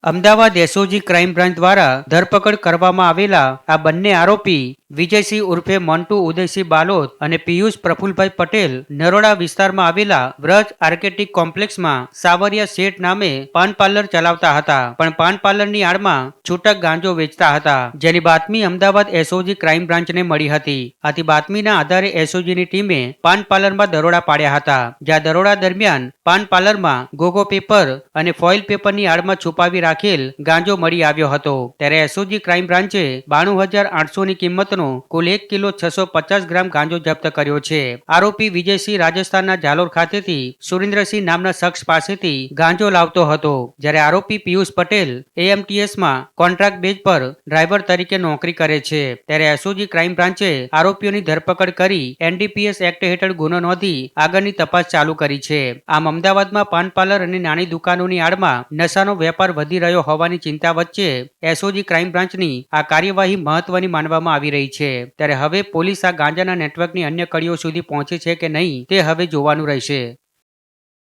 Ahmedabad SOG crime branch દ્વારા ધરપકડ કરવામાં આવેલા આ બંને આરોપી વિજયસિંહ ઉર્ફે મોન્ટુ ઉદયસિંહ બાલોદ અને પિયુષ પ્રફુલભાઈ પટેલ નરોડા વિસ્તારમાં આવેલા વ્રજ આર્કેટિક કોમ્પ્લેક્સમાં સાવરિયા શેઠ નામે પાન પાર્લર ચલાવતા હતા, પણ પાન પાર્લરની આડમાં છૂટક ગાંજો વેચતા હતા, જેની બાતમી અમદાવાદ એસઓજી ક્રાઇમ બ્રાન્ચને મળી હતી. આથી બાતમીના આધારે એસઓજીની ટીમે પાન પાર્લરમાં દરોડા પાડ્યા હતા, જ્યાં દરોડા દરમિયાન પાન પાર્લરમાં ગોગો પેપર અને ફોઇલ પેપરની આડમાં છુપાવી રાખેલ ગાંજો મળી આવ્યો હતો. ત્યારે એસઓજી ક્રાઇમ બ્રાન્ચે 92,800 ની કિંમતનો કુલ 1 કિલો 650 ગ્રામ ગાંજો જપ્ત કર્યો છે. આરોપી વિજયસિંહ રાજસ્થાનના જાલોર ખાતેથી સુરેન્દ્રસિંહ નામના શખ્સ પાસેથી ગાંજો લાવતો હતો, જ્યારે આરોપી પિયુષ પટેલ એએમટીએસમાં કોન્ટ્રાક્ટ બેઝ પર ડ્રાઈવર તરીકે નોકરી કરે છે. ત્યારે એસઓજી ક્રાઇમ બ્રાન્ચે આરોપીઓની ધરપકડ કરી એનડીપીએસ એક્ટ હેઠળ ગુનો નોંધી આગળની તપાસ ચાલુ કરી છે. આમ અમદાવાદમાં પાન પાર્લર અને નાની દુકાનોની આડમાં નશાનો વેપાર વધી રહ્યો હોવાની ચિંતા વચ્ચે એસઓજી ક્રાઇમ બ્રાન્ચની આ કાર્યવાહી મહત્વની માનવામાં આવી રહી છે. ત્યારે હવે પોલીસ આ ગાંજાના નેટવર્કની અન્ય કડીઓ સુધી પહોંચે છે કે નહીં તે હવે જોવાનું રહેશે.